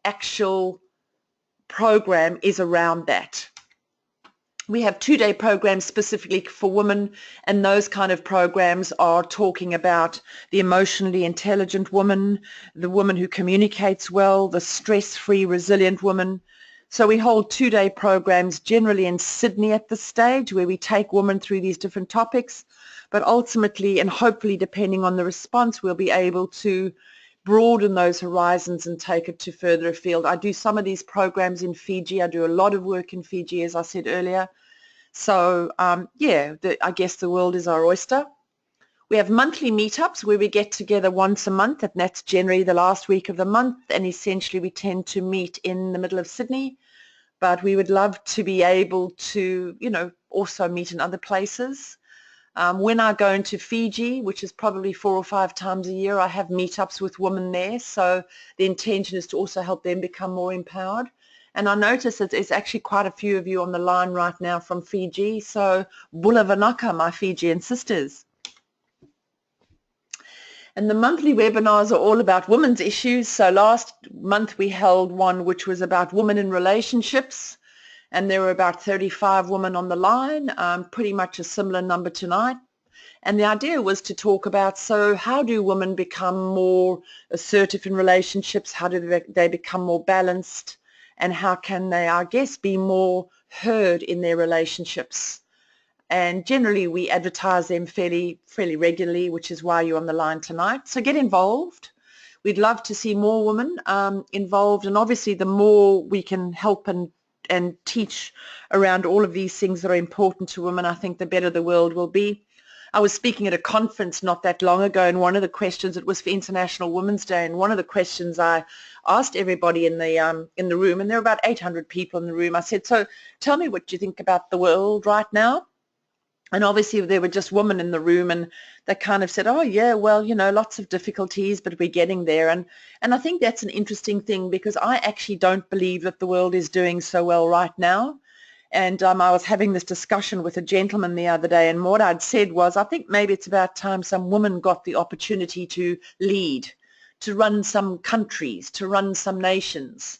actual program is around that. We have 2-day programs specifically for women, and those kind of programs are talking about the emotionally intelligent woman, the woman who communicates well, the stress-free, resilient woman. So we hold 2-day programs generally in Sydney at this stage, where we take women through these different topics, but ultimately and hopefully depending on the response, we'll be able to broaden those horizons and take it to further afield. I do some of these programs in Fiji. I do a lot of work in Fiji, as I said earlier. So yeah, I guess the world is our oyster. We have monthly meetups where we get together once a month, and that's generally the last week of the month, and essentially we tend to meet in the middle of Sydney, but we would love to be able to, you know, also meet in other places. When I go into Fiji, which is probably 4 or 5 times a year, I have meetups with women there. So the intention is to also help them become more empowered. And I notice that there's actually quite a few of you on the line right now from Fiji. So Bula Vanaka, my Fijian sisters. And the monthly webinars are all about women's issues. So last month we held one which was about women in relationships. And there were about 35 women on the line, pretty much a similar number tonight. And the idea was to talk about, so how do women become more assertive in relationships? How do they become more balanced? And how can they, I guess, be more heard in their relationships? And generally we advertise them fairly regularly, which is why you're on the line tonight. So get involved. We'd love to see more women involved, and obviously the more we can help and teach around all of these things that are important to women, I think the better the world will be. I was speaking at a conference not that long ago, and one of the questions, it was for International Women's Day, and one of the questions I asked everybody in the room, and there were about 800 people in the room, I said, so tell me what you think about the world right now. And obviously there were just women in the room, and they kind of said, oh yeah, well, you know, lots of difficulties, but we're getting there. And I think that's an interesting thing, because I actually don't believe that the world is doing so well right now. And I was having this discussion with a gentleman the other day, and what I'd said was, I think maybe it's about time some women got the opportunity to lead, to run some countries, to run some nations.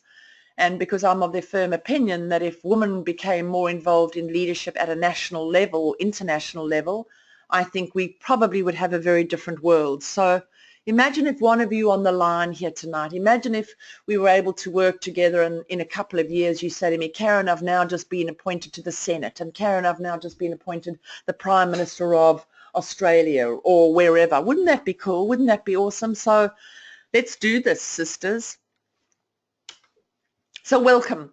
And because I'm of the firm opinion that if women became more involved in leadership at a national level or international level, I think we probably would have a very different world. So imagine if one of you on the line here tonight, imagine if we were able to work together, and in a couple of years you say to me, Karen, I've now just been appointed to the Senate, and Karen, I've now just been appointed the Prime Minister of Australia or wherever. Wouldn't that be cool? Wouldn't that be awesome? So let's do this, sisters. So welcome.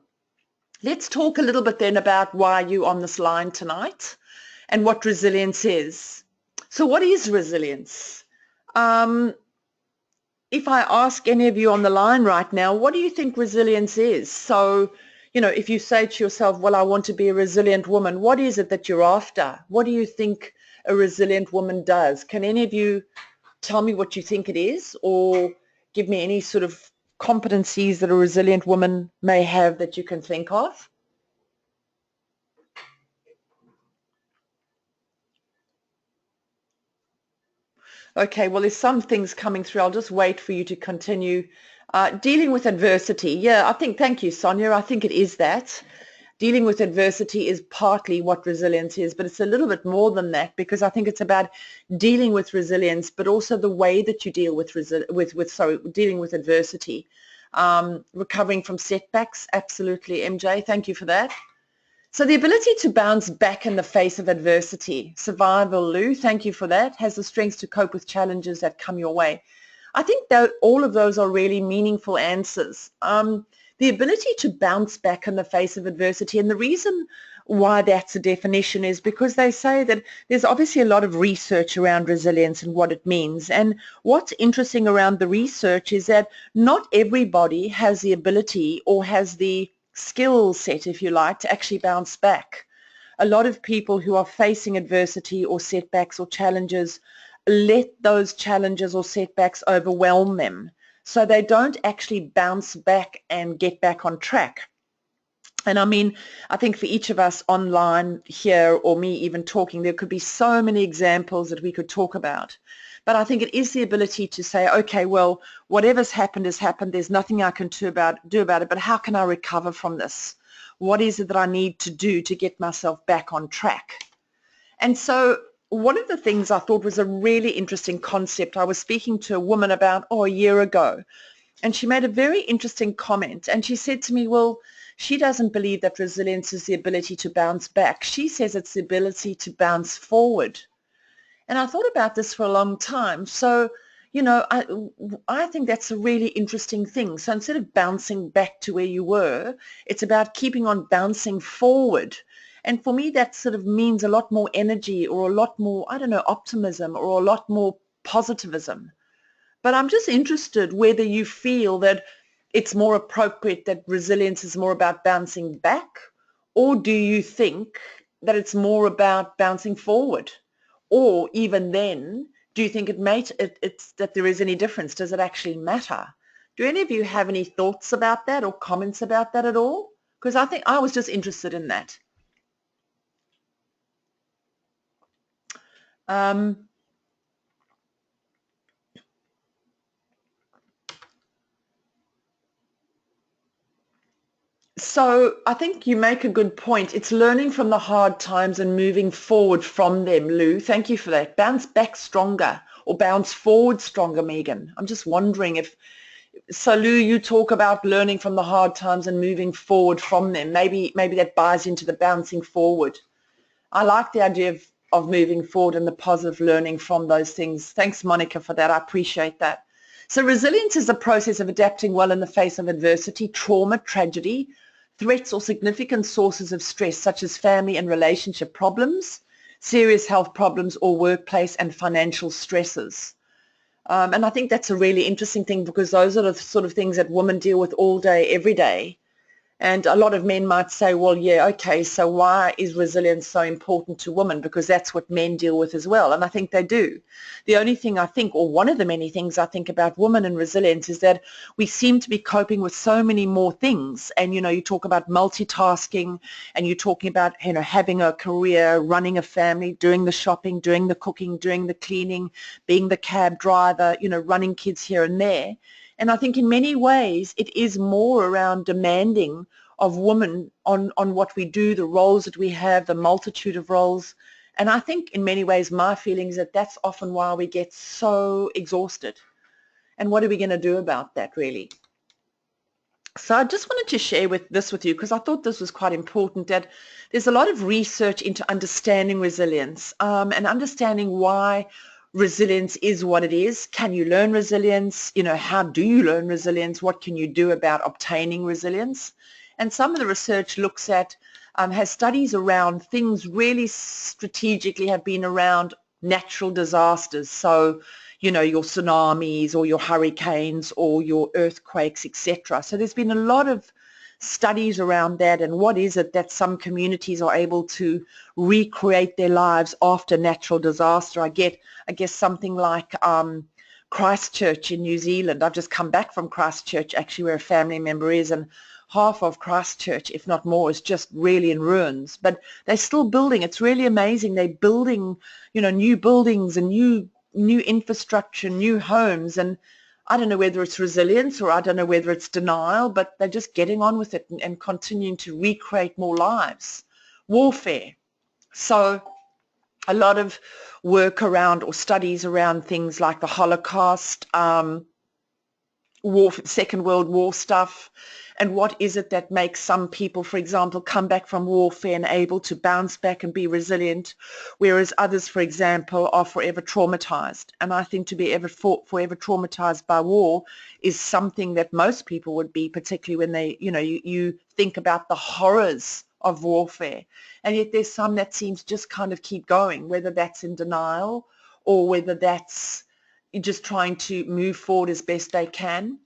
Let's talk a little bit then about why you're on this line tonight and what resilience is. So what is resilience? If I ask any of you on the line right now, what do you think resilience is? So, you know, if you say to yourself, well, I want to be a resilient woman, what is it that you're after? What do you think a resilient woman does? Can any of you tell me what you think it is, or give me any sort of competencies that a resilient woman may have that you can think of? Okay, well, there's some things coming through. I'll just wait for you to continue. Dealing with adversity. Yeah, I think, thank you, Sonia. I think it is that. Dealing with adversity is partly what resilience is, but it's a little bit more than that, because I think it's about dealing with resilience, but also the way that you deal with dealing with adversity. Recovering from setbacks, absolutely, MJ, thank you for that. So the ability to bounce back in the face of adversity. Survival, Lou, thank you for that. Has the strength to cope with challenges that come your way. I think that all of those are really meaningful answers. The ability to bounce back in the face of adversity, and the reason why that's a definition is because they say that there's obviously a lot of research around resilience and what it means. And what's interesting around the research is that not everybody has the ability or has the skill set, if you like, to actually bounce back. A lot of people who are facing adversity or setbacks or challenges let those challenges or setbacks overwhelm them. So they don't actually bounce back and get back on track. And I mean, I think for each of us online here, or me even talking, there could be so many examples that we could talk about. But I think it is the ability to say, okay, well, whatever's happened has happened. There's nothing I can do about it, but how can I recover from this? What is it that I need to do to get myself back on track? And so one of the things I thought was a really interesting concept, I was speaking to a woman about, a year ago, and she made a very interesting comment. And she said to me, well, she doesn't believe that resilience is the ability to bounce back. She says it's the ability to bounce forward. And I thought about this for a long time. So, I think that's a really interesting thing. So instead of bouncing back to where you were, it's about keeping on bouncing forward. And for me, that sort of means a lot more energy, or a lot more, I don't know, optimism, or a lot more positivism. But I'm just interested whether you feel that it's more appropriate that resilience is more about bouncing back, or do you think that it's more about bouncing forward? Or even then, do you think it's that there is any difference? Does it actually matter? Do any of you have any thoughts about that or comments about that at all? Because I think I was just interested in that. So I think you make a good point. It's learning from the hard times and moving forward from them, Lou. Thank you for that. Bounce back stronger, or bounce forward stronger, Megan. I'm just wondering if, so Lou, you talk about learning from the hard times and moving forward from them. Maybe that buys into the bouncing forward. I like the idea of moving forward and the positive learning from those things. Thanks, Monica, for that. I appreciate that. So resilience is the process of adapting well in the face of adversity, trauma, tragedy, threats, or significant sources of stress, such as family and relationship problems, serious health problems, or workplace and financial stresses. And I think that's a really interesting thing, because those are the sort of things that women deal with all day, every day. And a lot of men might say, well, yeah, okay, so why is resilience so important to women? Because that's what men deal with as well. And I think they do. The only thing I think, or one of the many things I think about women and resilience, is that we seem to be coping with so many more things. And, you talk about multitasking, and you're talking about, having a career, running a family, doing the shopping, doing the cooking, doing the cleaning, being the cab driver, running kids here and there. And I think in many ways it is more around demanding of women on what we do, the roles that we have, the multitude of roles. And I think in many ways my feeling is that that's often why we get so exhausted. And what are we going to do about that, really? So I just wanted to share this with you, because I thought this was quite important, that there's a lot of research into understanding resilience, and understanding why resilience is what it is. Can you learn resilience? How do you learn resilience? What can you do about obtaining resilience? And some of the research looks at, has studies around things really strategically have been around natural disasters. So, your tsunamis or your hurricanes or your earthquakes, etc. So there's been a lot of studies around that, and what is it that some communities are able to recreate their lives after natural disaster. I guess something like Christchurch in New Zealand. I've just come back from Christchurch, actually, where a family member is, and half of Christchurch, if not more, is just really in ruins. But they're still building. It's really amazing. They're building, new buildings and new infrastructure, new homes, and I don't know whether it's resilience or I don't know whether it's denial, but they're just getting on with it and continuing to recreate more lives. Warfare. So a lot of work around, or studies around, things like the Holocaust, Second World War stuff, and what is it that makes some people, for example, come back from warfare and able to bounce back and be resilient, whereas others, for example, are forever traumatized. And I think to be forever traumatized by war is something that most people would be, particularly when they, you think about the horrors of warfare. And yet there's some that seems just kind of keep going, whether that's in denial or whether that's just trying to move forward as best they can.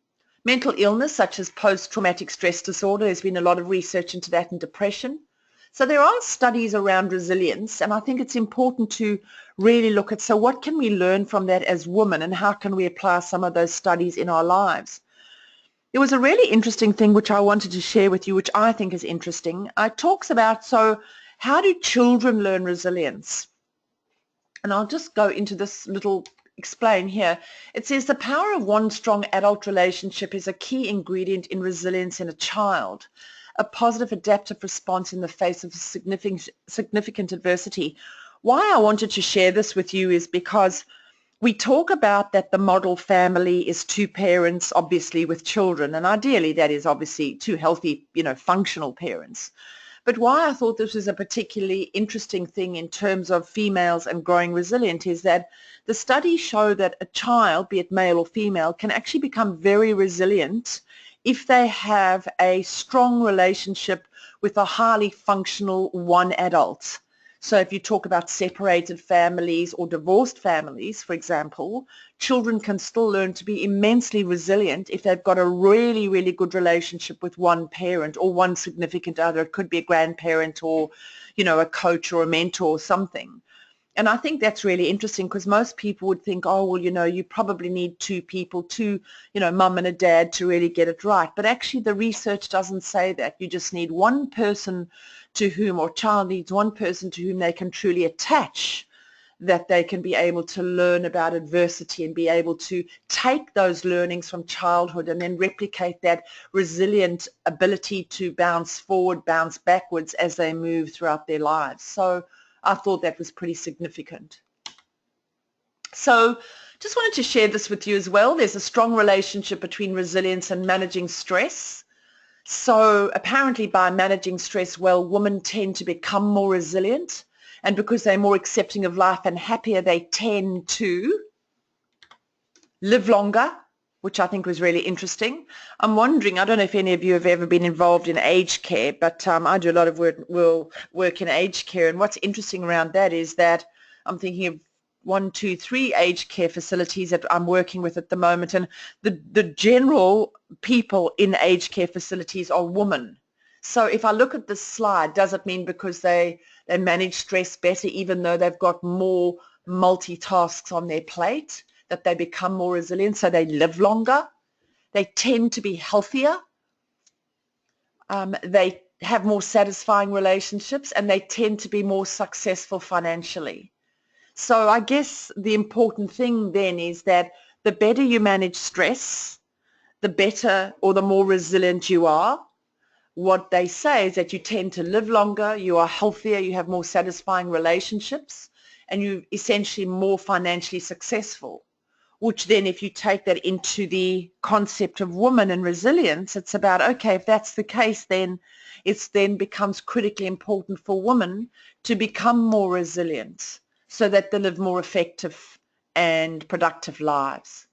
Mental illness, such as post-traumatic stress disorder, there's been a lot of research into that, and depression. So there are studies around resilience, and I think it's important to really look at, so what can we learn from that as women, and how can we apply some of those studies in our lives? There was a really interesting thing which I wanted to share with you, which I think is interesting. It talks about, so how do children learn resilience? And I'll just go into this little explain here. It says the power of one strong adult relationship is a key ingredient in resilience in a child, a positive adaptive response in the face of significant adversity. Why I wanted to share this with you is because we talk about that the model family is two parents, obviously, with children, and ideally that is obviously two healthy, functional parents. But why I thought this was a particularly interesting thing in terms of females and growing resilient is that the studies show that a child, be it male or female, can actually become very resilient if they have a strong relationship with a highly functional one adult. So if you talk about separated families or divorced families, for example, children can still learn to be immensely resilient if they've got a really, really good relationship with one parent or one significant other. It could be a grandparent or, a coach or a mentor or something. And I think that's really interesting because most people would think, oh, well, you probably need two people, mum and a dad to really get it right. But actually the research doesn't say that. You just need one person to whom, or child needs one person to whom they can truly attach, that they can be able to learn about adversity and be able to take those learnings from childhood and then replicate that resilient ability to bounce forward, bounce backwards as they move throughout their lives. So I thought that was pretty significant. So just wanted to share this with you as well. There's a strong relationship between resilience and managing stress. So apparently by managing stress well, women tend to become more resilient, and because they're more accepting of life and happier, they tend to live longer, which I think was really interesting. I'm wondering, I don't know if any of you have ever been involved in aged care, but I do a lot of work in aged care, and what's interesting around that is that I'm thinking of 1, 2, 3 aged care facilities that I'm working with at the moment, and the general people in aged care facilities are women. So if I look at this slide, does it mean because they manage stress better even though they've got more multitasks on their plate, that they become more resilient, so they live longer, they tend to be healthier, they have more satisfying relationships, and they tend to be more successful financially. So I guess the important thing then is that the better you manage stress, the better or the more resilient you are. What they say is that you tend to live longer, you are healthier, you have more satisfying relationships, and you're essentially more financially successful. Which then, if you take that into the concept of women and resilience, it's about, okay, if that's the case, then it then becomes critically important for women to become more resilient so that they live more effective and productive lives.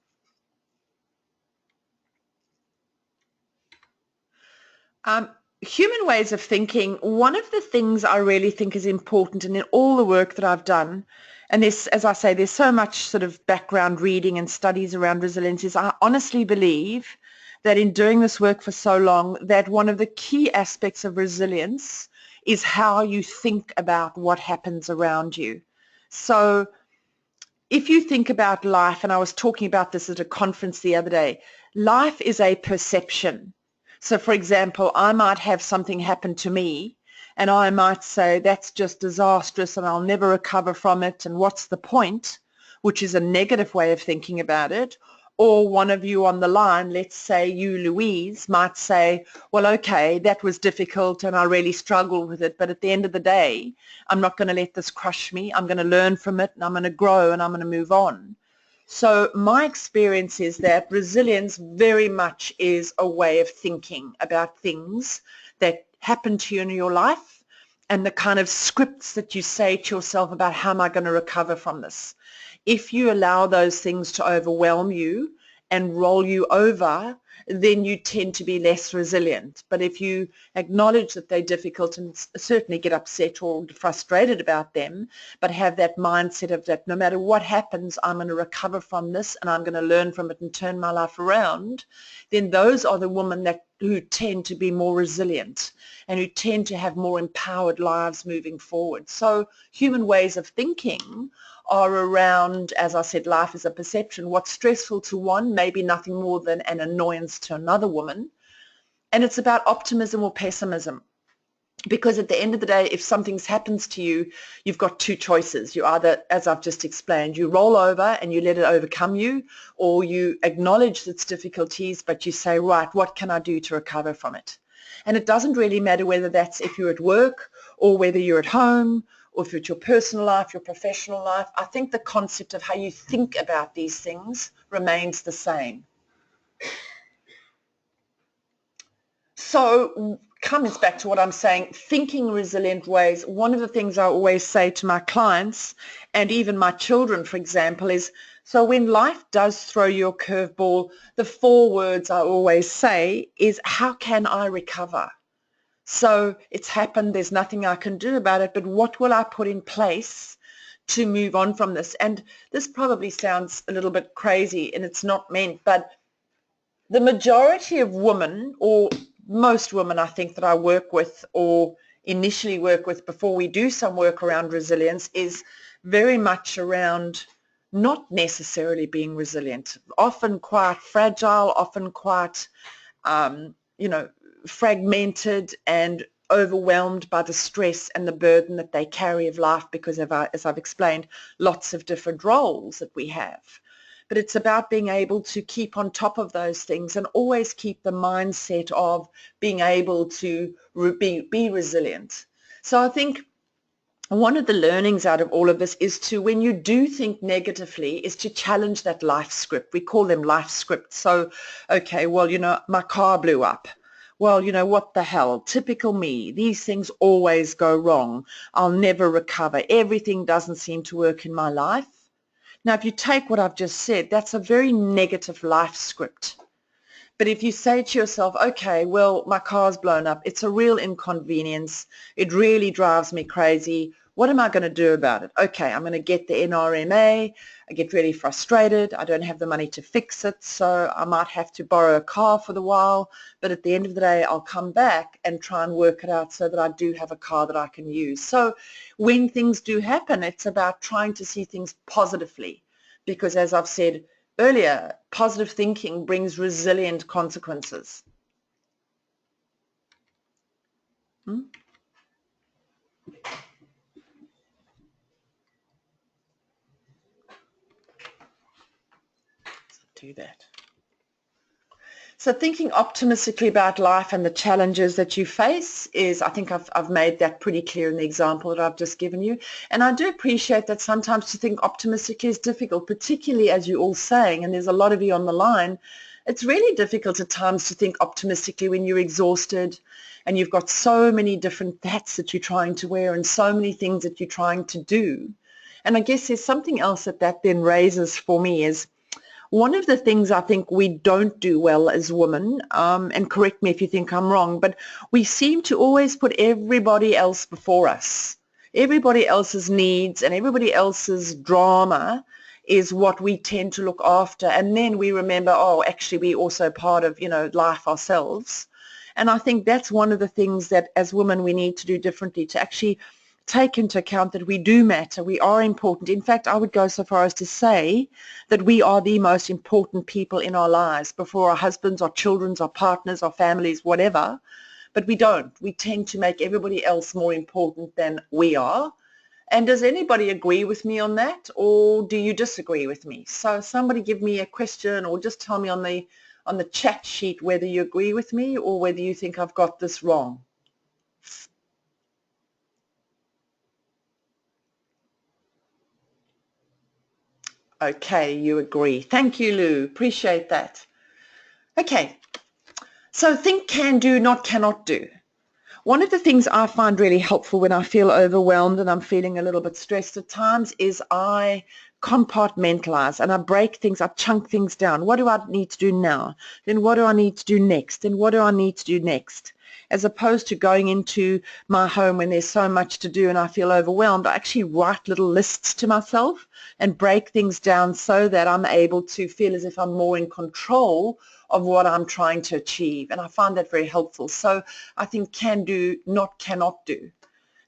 Human ways of thinking, one of the things I really think is important, and in all the work that I've done, and this, as I say, there's so much sort of background reading and studies around resilience, is I honestly believe that in doing this work for so long, that one of the key aspects of resilience is how you think about what happens around you. So if you think about life, and I was talking about this at a conference the other day, life is a perception. So for example, I might have something happen to me and I might say that's just disastrous and I'll never recover from it and what's the point, which is a negative way of thinking about it. Or one of you on the line, let's say you, Louise, might say, well, okay, that was difficult and I really struggled with it, but at the end of the day, I'm not going to let this crush me. I'm going to learn from it and I'm going to grow and I'm going to move on. So my experience is that resilience very much is a way of thinking about things that happen to you in your life and the kind of scripts that you say to yourself about how am I going to recover from this. If you allow those things to overwhelm you and roll you over, then you tend to be less resilient. But if you acknowledge that they're difficult and certainly get upset or frustrated about them, but have that mindset of that no matter what happens, I'm going to recover from this and I'm going to learn from it and turn my life around, then those are the women who tend to be more resilient and who tend to have more empowered lives moving forward. So human ways of thinking are around, as I said, life is a perception. What's stressful to one may be nothing more than an annoyance to another woman. And it's about optimism or pessimism. Because at the end of the day, if something happens to you, you've got two choices. You either, as I've just explained, you roll over and you let it overcome you, or you acknowledge its difficulties, but you say, right, what can I do to recover from it? And it doesn't really matter whether that's if you're at work or whether you're at home or if it's your personal life, your professional life. I think the concept of how you think about these things remains the same. So comes back to what I'm saying, thinking resilient ways. One of the things I always say to my clients and even my children, for example, is so when life does throw you a curveball, the 4 words I always say is, how can I recover? So it's happened, there's nothing I can do about it, but what will I put in place to move on from this? And this probably sounds a little bit crazy and it's not meant, but the majority of women, or most women I think that I work with or initially work with before we do some work around resilience, is very much around not necessarily being resilient, often quite fragile, often quite, fragmented and overwhelmed by the stress and the burden that they carry of life because of, as I've explained, lots of different roles that we have. But it's about being able to keep on top of those things and always keep the mindset of being able to be resilient. So I think one of the learnings out of all of this is to, when you do think negatively, is to challenge that life script. We call them life scripts. So, okay, well, my car blew up. Well, what the hell? Typical me. These things always go wrong. I'll never recover. Everything doesn't seem to work in my life. Now, if you take what I've just said, that's a very negative life script. But if you say to yourself, okay, well, my car's blown up. It's a real inconvenience. It really drives me crazy. What am I going to do about it? Okay, I'm going to get the NRMA. I get really frustrated. I don't have the money to fix it, so I might have to borrow a car for the while. But at the end of the day, I'll come back and try and work it out so that I do have a car that I can use. So when things do happen, it's about trying to see things positively, because as I've said earlier, positive thinking brings resilient consequences. Do that. So thinking optimistically about life and the challenges that you face is, I think I've made that pretty clear in the example that I've just given you. And I do appreciate that sometimes to think optimistically is difficult, particularly as you're all saying, and there's a lot of you on the line. It's really difficult at times to think optimistically when you're exhausted and you've got so many different hats that you're trying to wear and so many things that you're trying to do. And I guess there's something else that then raises for me is, one of the things I think we don't do well as women, and correct me if you think I'm wrong, but we seem to always put everybody else before us. Everybody else's needs and everybody else's drama is what we tend to look after. And then we remember, oh, actually we're also part of, life ourselves. And I think that's one of the things that as women we need to do differently, to actually take into account that we do matter, we are important. In fact, I would go so far as to say that we are the most important people in our lives before our husbands, our children, our partners, our families, whatever. But we don't. We tend to make everybody else more important than we are. And does anybody agree with me on that, or do you disagree with me? So somebody give me a question, or just tell me on the chat sheet whether you agree with me or whether you think I've got this wrong. Okay, you agree. Thank you, Lou. Appreciate that. Okay, so think, can do, not cannot do. One of the things I find really helpful when I feel overwhelmed and I'm feeling a little bit stressed at times is I compartmentalize and I break things, I chunk things down. What do I need to do now? Then what do I need to do next? Then what do I need to do next? As opposed to going into my home when there's so much to do and I feel overwhelmed, I actually write little lists to myself and break things down so that I'm able to feel as if I'm more in control of what I'm trying to achieve. And I find that very helpful. So I think can do, not cannot do.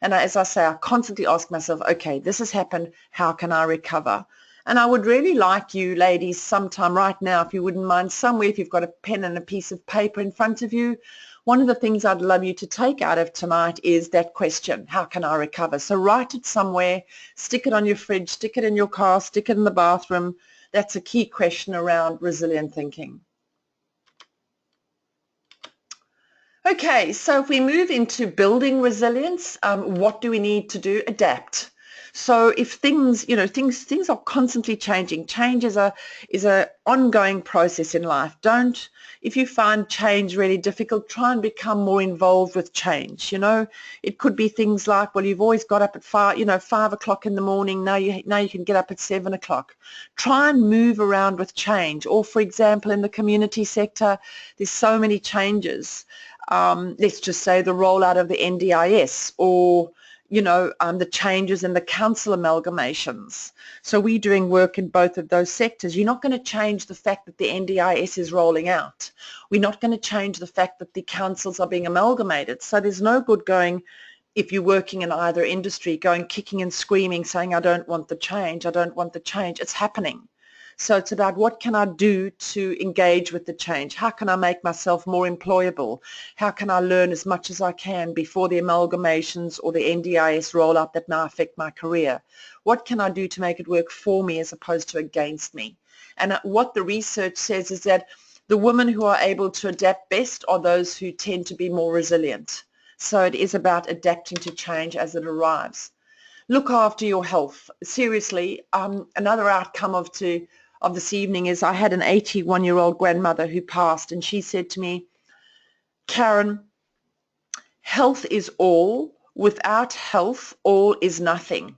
And as I say, I constantly ask myself, okay, this has happened, how can I recover? And I would really like you ladies sometime right now, if you wouldn't mind, somewhere, if you've got a pen and a piece of paper in front of you, one of the things I'd love you to take out of tonight is that question, how can I recover? So write it somewhere, stick it on your fridge, stick it in your car, stick it in the bathroom. That's a key question around resilient thinking. Okay, so if we move into building resilience, what do we need to do? Adapt. So if things, things are constantly changing. Change is a ongoing process in life. If you find change really difficult, try and become more involved with change. It could be things like, well, you've always got up at 5 o'clock in the morning. Now you can get up at 7 o'clock. Try and move around with change. Or for example, in the community sector, there's so many changes. Let's just say the rollout of the NDIS, or the changes in the council amalgamations. So we're doing work in both of those sectors. You're not going to change the fact that the NDIS is rolling out. We're not going to change the fact that the councils are being amalgamated. So there's no good going, if you're working in either industry, going kicking and screaming, saying, I don't want the change, I don't want the change. It's happening. So it's about what can I do to engage with the change? How can I make myself more employable? How can I learn as much as I can before the amalgamations or the NDIS rollout that now affect my career? What can I do to make it work for me as opposed to against me? And what the research says is that the women who are able to adapt best are those who tend to be more resilient. So it is about adapting to change as it arrives. Look after your health. Seriously, another outcome of this evening is I had an 81-year-old grandmother who passed, and she said to me, Karen, health is all. Without health, all is nothing.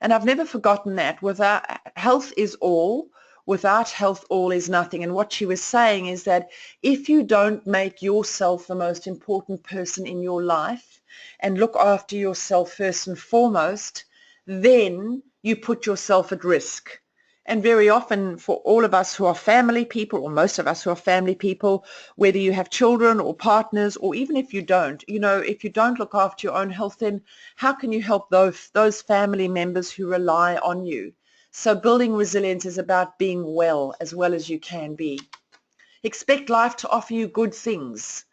And I've never forgotten that. Without health is all. Without health, all is nothing. And what she was saying is that if you don't make yourself the most important person in your life and look after yourself first and foremost, then you put yourself at risk. And very often for all of us who are family people, or most of us who are family people, whether you have children or partners, or even if you don't, if you don't look after your own health, then how can you help those family members who rely on you? So building resilience is about being well as you can be. Expect life to offer you good things.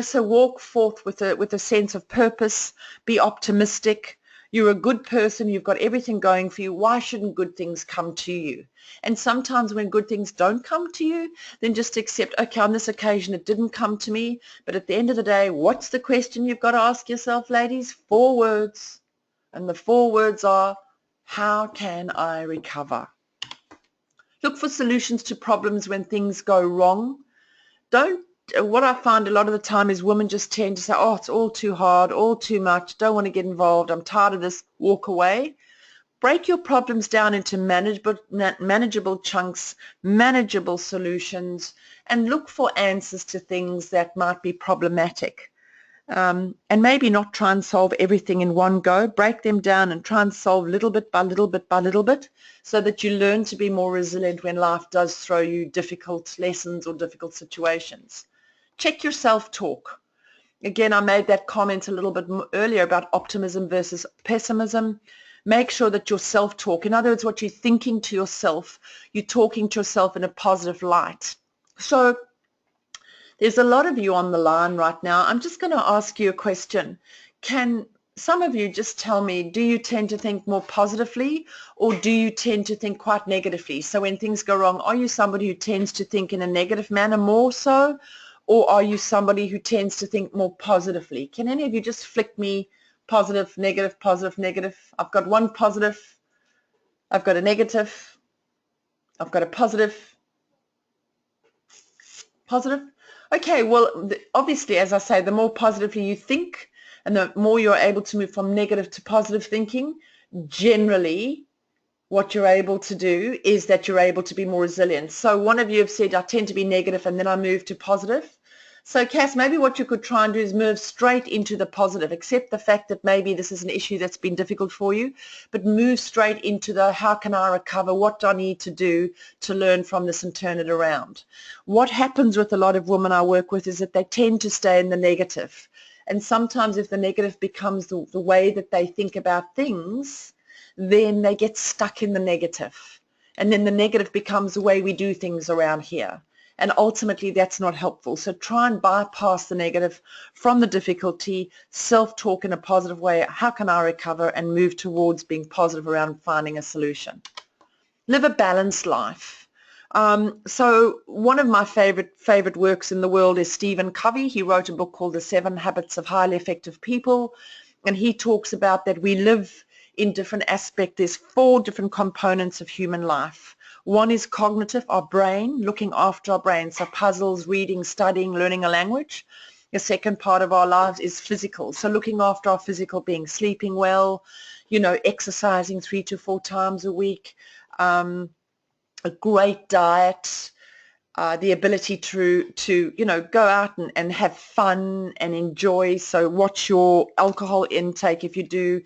So walk forth with a sense of purpose, be optimistic. You're a good person, you've got everything going for you. Why shouldn't good things come to you? And sometimes when good things don't come to you, then just accept, okay, on this occasion it didn't come to me, but at the end of the day, what's the question you've got to ask yourself, ladies? 4 words. And the 4 words are, how can I recover? Look for solutions to problems when things go wrong. What I find a lot of the time is women just tend to say, oh, it's all too hard, all too much, don't want to get involved, I'm tired of this, walk away. Break your problems down into manageable chunks, manageable solutions, and look for answers to things that might be problematic. And maybe not try and solve everything in one go. Break them down and try and solve little bit by little bit by little bit, so that you learn to be more resilient when life does throw you difficult lessons or difficult situations. Check your self-talk. Again, I made that comment a little bit earlier about optimism versus pessimism. Make sure that your self-talk, in other words, what you're thinking to yourself, you're talking to yourself in a positive light. So there's a lot of you on the line right now. I'm just going to ask you a question. Can some of you just tell me, do you tend to think more positively, or do you tend to think quite negatively? So when things go wrong, are you somebody who tends to think in a negative manner more so, or are you somebody who tends to think more positively? Can any of you just flick me positive, negative, positive, negative? I've got one positive. I've got a negative. I've got a positive. Positive. Okay, well, obviously, as I say, the more positively you think and the more you're able to move from negative to positive thinking, generally what you're able to do is that you're able to be more resilient. So one of you have said, I tend to be negative and then I move to positive. So Cass, maybe what you could try and do is move straight into the positive, accept the fact that maybe this is an issue that's been difficult for you, but move straight into the how can I recover, what do I need to do to learn from this and turn it around. What happens with a lot of women I work with is that they tend to stay in the negative. And sometimes if the negative becomes the way that they think about things, then they get stuck in the negative. And then the negative becomes the way we do things around here. And ultimately, that's not helpful. So try and bypass the negative from the difficulty, self-talk in a positive way. How can I recover, and move towards being positive around finding a solution? Live a balanced life. So one of my favorite works in the world is Stephen Covey. He wrote a book called The 7 Habits of Highly Effective People, and he talks about that we live in different aspects. There's 4 different components of human life. One is cognitive, our brain, looking after our brain, so puzzles, reading, studying, learning a language. The second part of our lives is physical, so looking after our physical being, sleeping well, exercising 3 to 4 times a week, a great diet, the ability to go out and have fun and enjoy. So watch your alcohol intake if you do,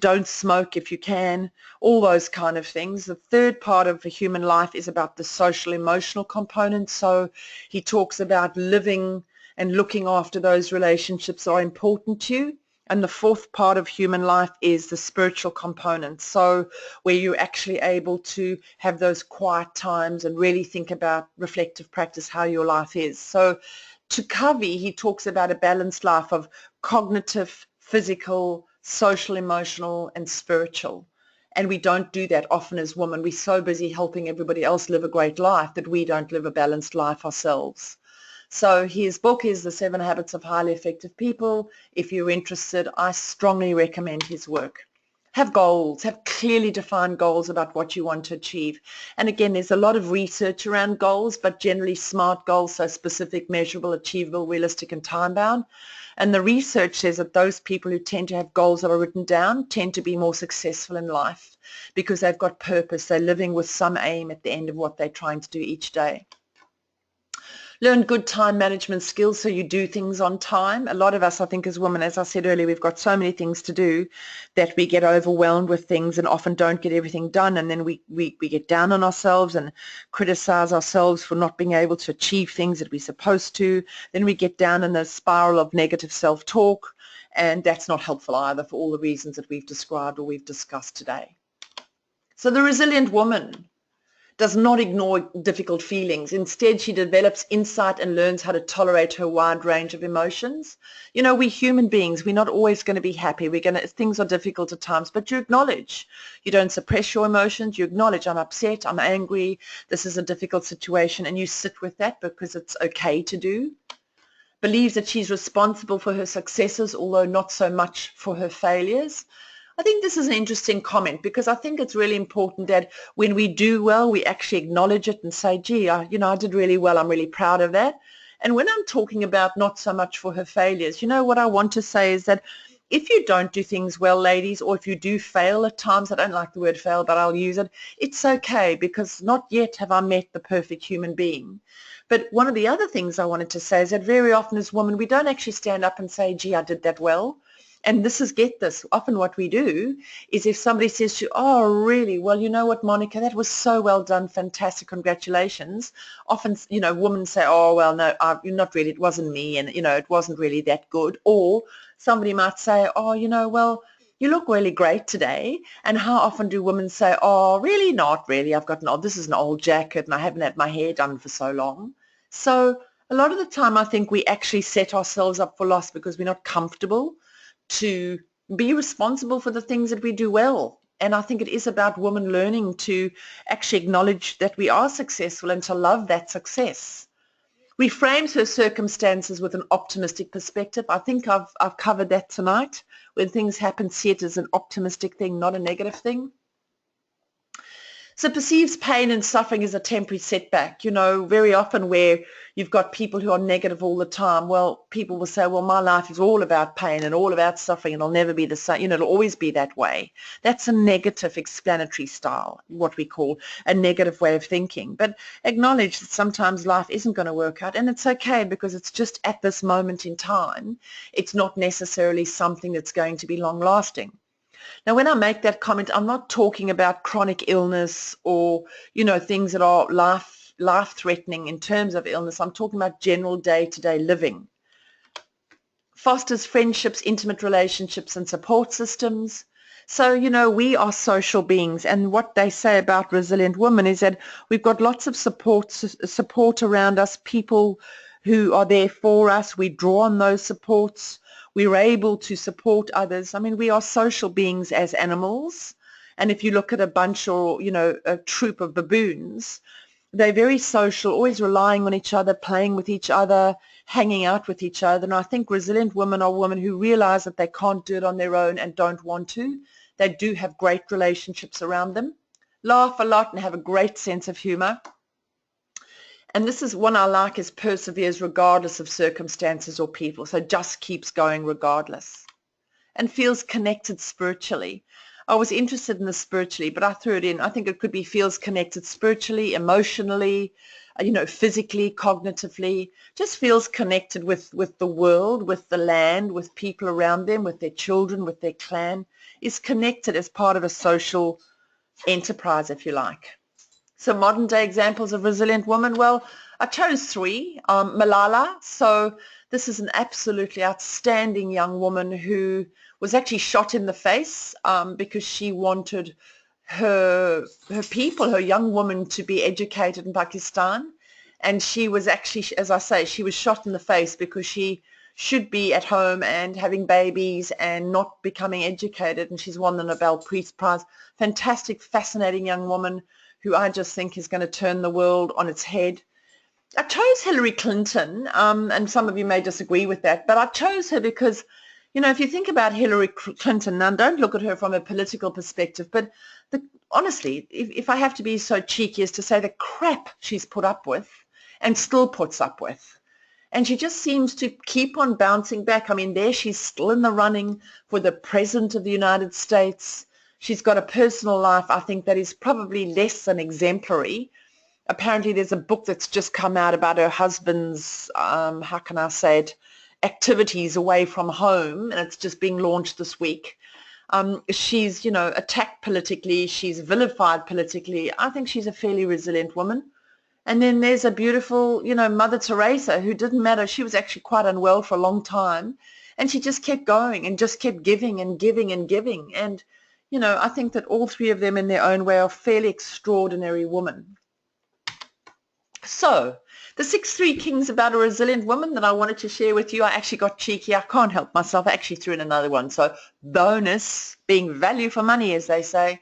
don't smoke if you can, all those kind of things. The third part of the human life is about the social emotional component. So he talks about living and looking after those relationships that are important to you. And the fourth part of human life is the spiritual component. So where you're actually able to have those quiet times and really think about reflective practice, how your life is. So to Covey, he talks about a balanced life of cognitive, physical, social, emotional, and spiritual. And we don't do that often as women. We're so busy helping everybody else live a great life that we don't live a balanced life ourselves. So his book is The 7 Habits of Highly Effective People. If you're interested, I strongly recommend his work. Have goals, have clearly defined goals about what you want to achieve. And again, there's a lot of research around goals, but generally SMART goals, so specific, measurable, achievable, realistic, and time-bound. And the research says that those people who tend to have goals that are written down tend to be more successful in life because they've got purpose. They're living with some aim at the end of what they're trying to do each day. Learn good time management skills so you do things on time. A lot of us, I think, as women, as I said earlier, we've got so many things to do that we get overwhelmed with things and often don't get everything done, and then we get down on ourselves and criticize ourselves for not being able to achieve things that we're supposed to. Then we get down in the spiral of negative self-talk, and that's not helpful either for all the reasons that we've described or we've discussed today. So the resilient woman does not ignore difficult feelings. Instead, she develops insight and learns how to tolerate her wide range of emotions. We human beings, we're not always going to be happy. Things are difficult at times, but you acknowledge. You don't suppress your emotions. You acknowledge, I'm upset, I'm angry, this is a difficult situation, and you sit with that because it's okay to do. Believes that she's responsible for her successes, although not so much for her failures. I think this is an interesting comment because I think it's really important that when we do well, we actually acknowledge it and say, gee, I did really well. I'm really proud of that. And when I'm talking about not so much for her failures, what I want to say is that if you don't do things well, ladies, or if you do fail at times, I don't like the word fail, but I'll use it, it's okay because not yet have I met the perfect human being. But one of the other things I wanted to say is that very often as women, we don't actually stand up and say, gee, I did that well. And this is, get this, often what we do is if somebody says to you, oh, really? Well, you know what, Monica, that was so well done. Fantastic. Congratulations. Often, women say, oh, well, no, not really. It wasn't me. And, it wasn't really that good. Or somebody might say, oh, well, you look really great today. And how often do women say, oh, really? Not really. This is an old jacket and I haven't had my hair done for so long. So a lot of the time I think we actually set ourselves up for loss because we're not comfortable to be responsible for the things that we do well. And I think it is about women learning to actually acknowledge that we are successful and to love that success. Reframes her circumstances with an optimistic perspective. I think I've covered that tonight. When things happen, see it as an optimistic thing, not a negative thing. So perceives pain and suffering as a temporary setback. Very often where you've got people who are negative all the time, well, people will say, well, my life is all about pain and all about suffering and it'll never be the same. It'll always be that way. That's a negative explanatory style, what we call a negative way of thinking. But acknowledge that sometimes life isn't going to work out, and it's okay because it's just at this moment in time. It's not necessarily something that's going to be long-lasting. Now, when I make that comment, I'm not talking about chronic illness or, things that are life-threatening in terms of illness. I'm talking about general day-to-day living. Fosters friendships, intimate relationships, and support systems. So, we are social beings, and what they say about resilient women is that we've got lots of support around us, people who are there for us. We draw on those supports. We're able to support others. I mean, we are social beings as animals. And if you look at a bunch or, a troop of baboons, they're very social, always relying on each other, playing with each other, hanging out with each other. And I think resilient women are women who realize that they can't do it on their own and don't want to. They do have great relationships around them, laugh a lot and have a great sense of humor. And this is one I like, is perseveres regardless of circumstances or people. So just keeps going regardless and feels connected spiritually. I was interested in the spiritually, but I threw it in. I think it could be feels connected spiritually, emotionally, physically, cognitively, just feels connected with the world, with the land, with people around them, with their children, with their clan, is connected as part of a social enterprise, if you like. So modern day examples of resilient women, well, I chose 3. Malala. So this is an absolutely outstanding young woman who was actually shot in the face because she wanted her people, her young woman, to be educated in Pakistan. And she was actually, as I say, she was shot in the face because she should be at home and having babies and not becoming educated. And she's won the Nobel Peace Prize. Fantastic, fascinating young woman who I just think is going to turn the world on its head. I chose Hillary Clinton, and some of you may disagree with that, but I chose her because, if you think about Hillary Clinton, now don't look at her from a political perspective, but honestly, if I have to be so cheeky as to say the crap she's put up with and still puts up with, and she just seems to keep on bouncing back. I mean, there she's still in the running for the President of the United States. She's got a personal life, I think, that is probably less than exemplary. Apparently there's a book that's just come out about her husband's, how can I say it, activities away from home, and it's just being launched this week. She's, attacked politically. She's vilified politically. I think she's a fairly resilient woman. And then there's a beautiful, Mother Teresa, who didn't matter. She was actually quite unwell for a long time, and she just kept going and just kept giving and giving and giving. And, I think that all 3 of them in their own way are fairly extraordinary women. So the 6 Kings about a resilient woman that I wanted to share with you, I actually got cheeky. I can't help myself. I actually threw in another one. So bonus, being value for money, as they say.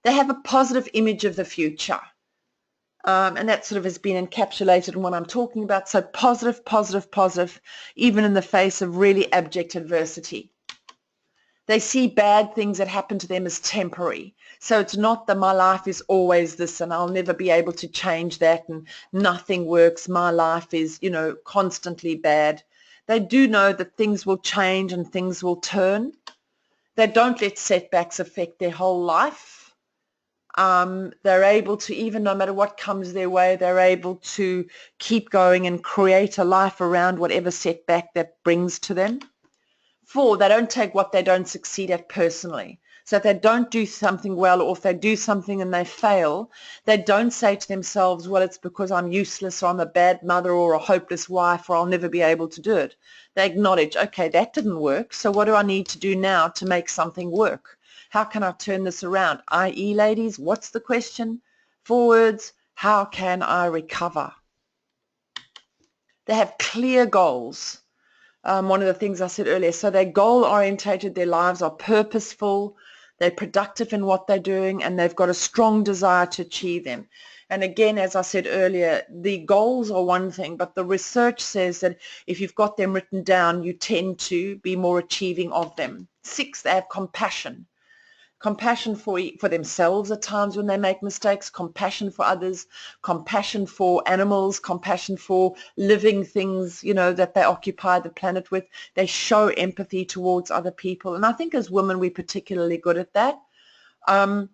They have a positive image of the future. And that sort of has been encapsulated in what I'm talking about. So positive, positive, positive, even in the face of really abject adversity. They see bad things that happen to them as temporary. So it's not that my life is always this and I'll never be able to change that and nothing works. My life is, constantly bad. They do know that things will change and things will turn. They don't let setbacks affect their whole life. They're able to, even no matter what comes their way, they're able to keep going and create a life around whatever setback that brings to them. 4, they don't take what they don't succeed at personally. So if they don't do something well, or if they do something and they fail, they don't say to themselves, well, it's because I'm useless, or I'm a bad mother, or a hopeless wife, or I'll never be able to do it. They acknowledge, okay, that didn't work, so what do I need to do now to make something work? How can I turn this around? I.e., ladies, what's the question? 4 words, how can I recover? They have clear goals. One of the things I said earlier, so they're goal-orientated, their lives are purposeful, they're productive in what they're doing, and they've got a strong desire to achieve them. And again, as I said earlier, the goals are one thing, but the research says that if you've got them written down, you tend to be more achieving of them. 6, they have compassion. Compassion for themselves at times when they make mistakes, compassion for others, compassion for animals, compassion for living things, that they occupy the planet with. They show empathy towards other people. And I think as women, we're particularly good at that. So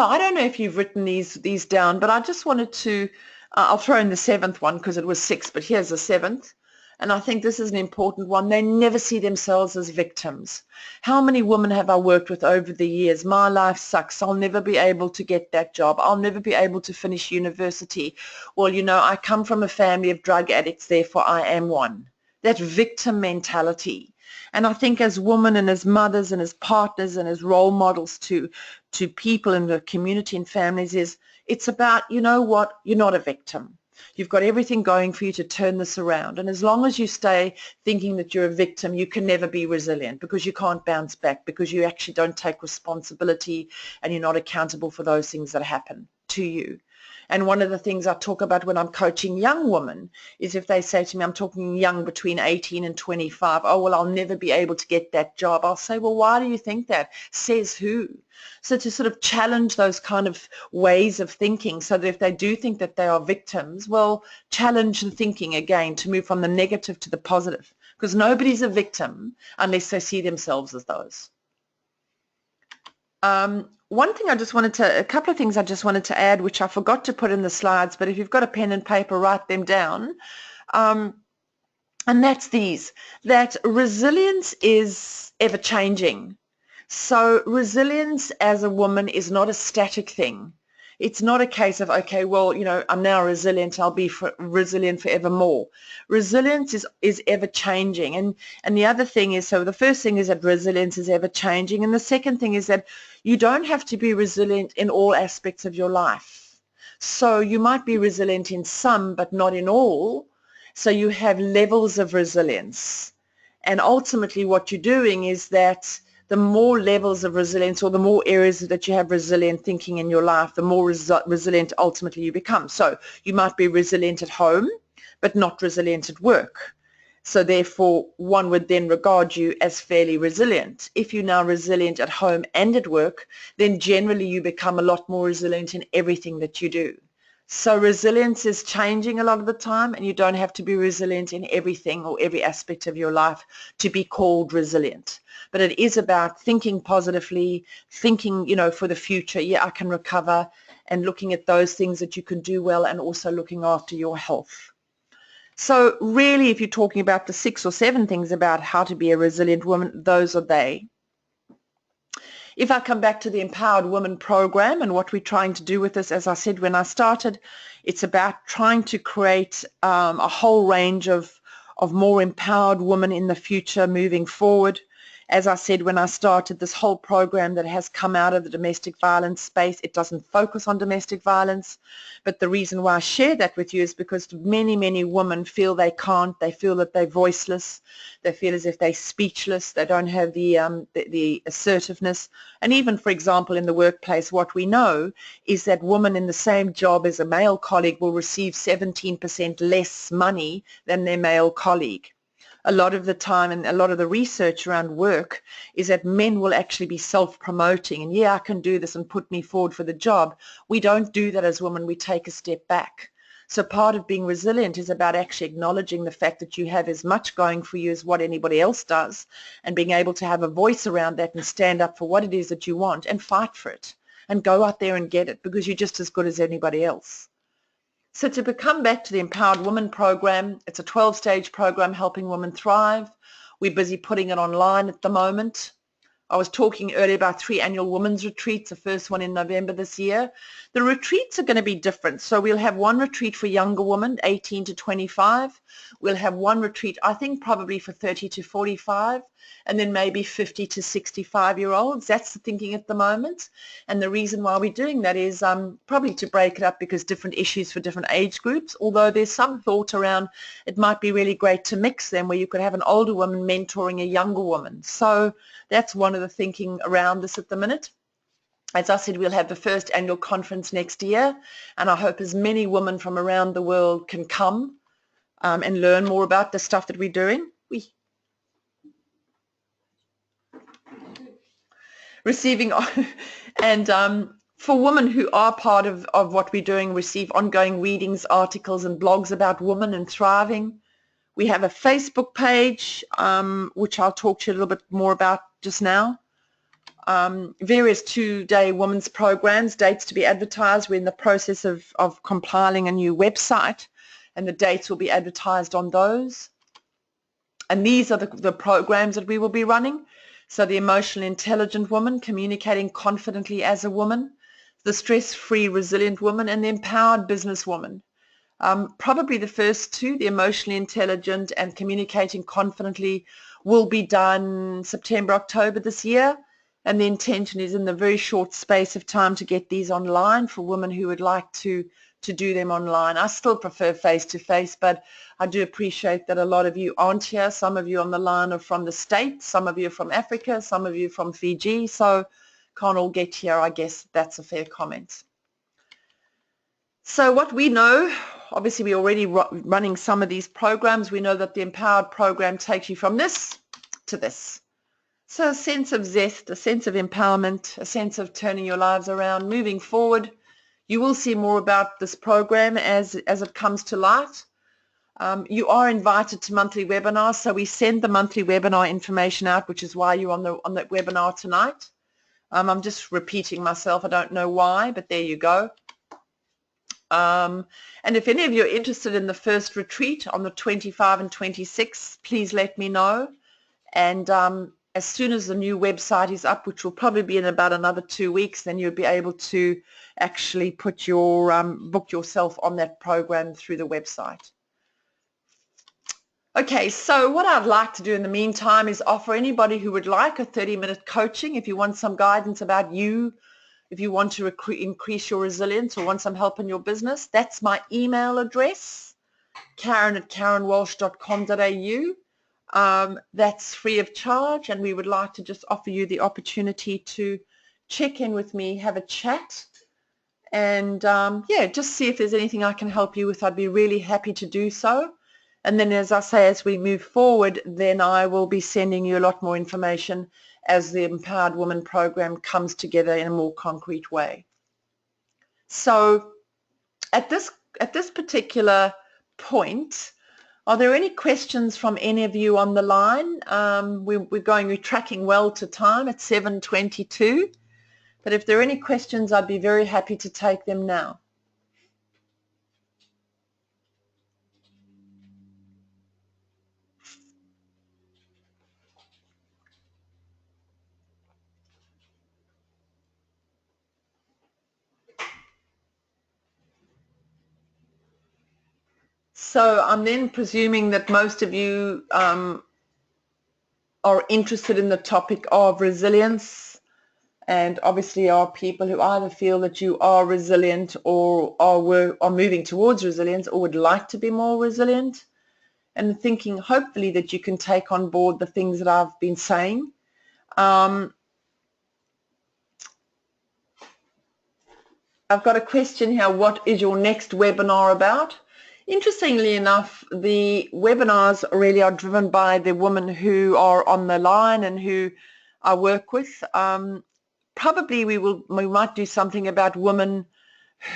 I don't know if you've written these down, but I just wanted to, I'll throw in the 7th one because it was 6, but here's the 7th. And I think this is an important one. They never see themselves as victims. How many women have I worked with over the years? My life sucks. I'll never be able to get that job. I'll never be able to finish university. Well, I come from a family of drug addicts, therefore I am one. That victim mentality. And I think as women and as mothers and as partners and as role models to people in the community and families it's about, you know what, you're not a victim. You've got everything going for you to turn this around. And as long as you stay thinking that you're a victim, you can never be resilient because you can't bounce back, because you actually don't take responsibility and you're not accountable for those things that happen to you. And one of the things I talk about when I'm coaching young women is if they say to me, I'm talking young between 18 and 25, oh, well, I'll never be able to get that job. I'll say, well, why do you think that? Says who? So to sort of challenge those kind of ways of thinking so that if they do think that they are victims, well, challenge the thinking again to move from the negative to the positive, because nobody's a victim unless they see themselves as those. One thing a couple of things I just wanted to add, which I forgot to put in the slides, but if you've got a pen and paper, write them down. And that's that resilience is ever changing. So resilience as a woman is not a static thing. It's not a case of, okay, well, you know, I'm now resilient, I'll be resilient forevermore. Resilience is ever changing. And the other thing is, so the first thing is that resilience is ever changing. And the second thing is that you don't have to be resilient in all aspects of your life. So you might be resilient in some, but not in all. So you have levels of resilience. And ultimately what you're doing is that the more levels of resilience, or the more areas that you have resilient thinking in your life, the more resilient ultimately you become. So you might be resilient at home, but not resilient at work. So therefore, one would then regard you as fairly resilient. If you're now resilient at home and at work, then generally you become a lot more resilient in everything that you do. So resilience is changing a lot of the time, and you don't have to be resilient in everything or every aspect of your life to be called resilient. But it is about thinking positively, thinking, you know, for the future, yeah, I can recover, and looking at those things that you can do well, and also looking after your health. So really, if you're talking about the 6 or 7 things about how to be a resilient woman, those are they. If I come back to the Empowered Woman program and what we're trying to do with this, as I said when I started, it's about trying to create a whole range of more empowered women in the future moving forward. As I said when I started, this whole program that has come out of the domestic violence space, it doesn't focus on domestic violence. But the reason why I share that with you is because many, many women feel they can't. They feel that they're voiceless. They feel as if they're speechless. They don't have the assertiveness. And even, for example, in the workplace, what we know is that women in the same job as a male colleague will receive 17% less money than their male colleague. A lot of the time, and a lot of the research around work is that men will actually be self-promoting and, yeah, I can do this, and put me forward for the job. We don't do that as women. We take a step back. So part of being resilient is about actually acknowledging the fact that you have as much going for you as what anybody else does, and being able to have a voice around that and stand up for what it is that you want and fight for it and go out there and get it, because you're just as good as anybody else. So to come back to the Empowered Woman program, it's a 12-stage program helping women thrive. We're busy putting it online at the moment. I was talking earlier about 3 annual women's retreats, the first one in November this year. The retreats are going to be different. So we'll have one retreat for younger women, 18 to 25. We'll have one retreat, I think, probably for 30 to 45, and then maybe 50 to 65-year-olds. That's the thinking at the moment. And the reason why we're doing that is probably to break it up, because different issues for different age groups, although there's some thought around it might be really great to mix them, where you could have an older woman mentoring a younger woman. So that's one of the thinking around this at the minute. As I said, we'll have the first annual conference next year, and I hope as many women from around the world can come and learn more about the stuff that we're doing. Receiving and for women who are part of what we're doing, receive ongoing readings, articles and blogs about women and thriving. We have a Facebook page, which I'll talk to you a little bit more about just now. Various 2-day women's programs, dates to be advertised. We're in the process of compiling a new website, and the dates will be advertised on those. And these are the programs that we will be running. So the Emotionally Intelligent Woman, Communicating Confidently as a Woman, the Stress-Free Resilient Woman, and the Empowered Business Woman. Probably the first two, the emotionally intelligent and communicating confidently, will be done September, October this year. And the intention is in the very short space of time to get these online for women who would like to do them online. I still prefer face-to-face, but I do appreciate that a lot of you aren't here. Some of you on the line are from the States, some of you are from Africa, some of you from Fiji, so can't all get here. I guess that's a fair comment. So what we know, obviously we're already running some of these programs. We know that the Empowered program takes you from this to this. So a sense of zest, a sense of empowerment, a sense of turning your lives around, moving forward. You will see more about this program as it comes to light. You are invited to monthly webinars, so we send the monthly webinar information out, which is why you're on that webinar tonight. I'm just repeating myself. I don't know why, but there you go. And if any of you are interested in the first retreat on the 25 and 26, please let me know. And as soon as the new website is up, which will probably be in about another 2 weeks, then you'll be able to actually put your book yourself on that program through the website. Okay, so what I'd like to do in the meantime is offer anybody who would like a 30-minute coaching, if you want some guidance about you, if you want to increase your resilience or want some help in your business. That's my email address, karen@karenwalsh.com.au. That's free of charge, and we would like to just offer you the opportunity to check in with me, have a chat, and yeah, just see if there's anything I can help you with. I'd be really happy to do so. And then, as I say, as we move forward, then I will be sending you a lot more information as the Empowered Woman program comes together in a more concrete way. So at this particular point, are there any questions from any of you on the line? We're tracking well to time at 7:22, but if there are any questions, I'd be very happy to take them now. So I'm then presuming that most of you are interested in the topic of resilience, and obviously are people who either feel that you are resilient or are moving towards resilience or would like to be more resilient, and thinking hopefully that you can take on board the things that I've been saying. I've got a question here. What is your next webinar about? Interestingly enough, the webinars really are driven by the women who are on the line and who I work with. Probably we might do something about women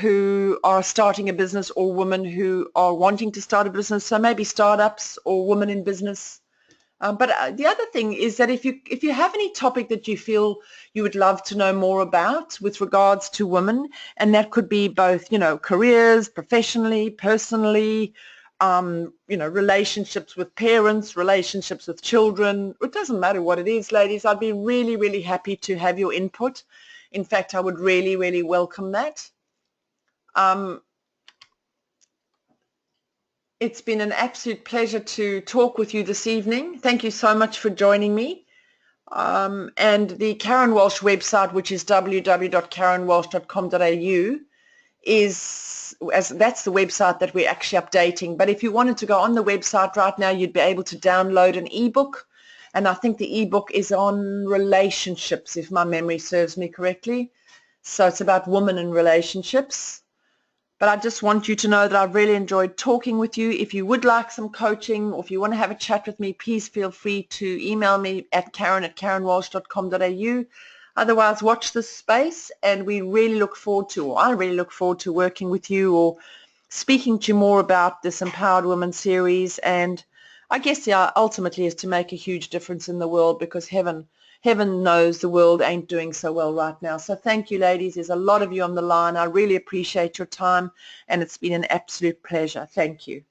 who are starting a business or women who are wanting to start a business, so maybe startups or women in business. But the other thing is that if you have any topic that you feel you would love to know more about with regards to women, and that could be both, careers, professionally, personally, relationships with parents, relationships with children, it doesn't matter what it is, ladies, I'd be really, really happy to have your input. In fact, I would really, really welcome that. It's been an absolute pleasure to talk with you this evening. Thank you so much for joining me. And the Karen Walsh website, which is www.karenwalsh.com.au, that's the website that we're actually updating. But if you wanted to go on the website right now, you'd be able to download an ebook. And I think the ebook is on relationships, if my memory serves me correctly. So it's about women and relationships. But I just want you to know that I've really enjoyed talking with you. If you would like some coaching, or if you want to have a chat with me, please feel free to email me at karen@karenwalsh.com.au. Otherwise, watch this space, and I really look forward to working with you or speaking to you more about this Empowered Women series. And I guess ultimately is to make a huge difference in the world, because heaven knows the world ain't doing so well right now. So thank you, ladies. There's a lot of you on the line. I really appreciate your time, and it's been an absolute pleasure. Thank you.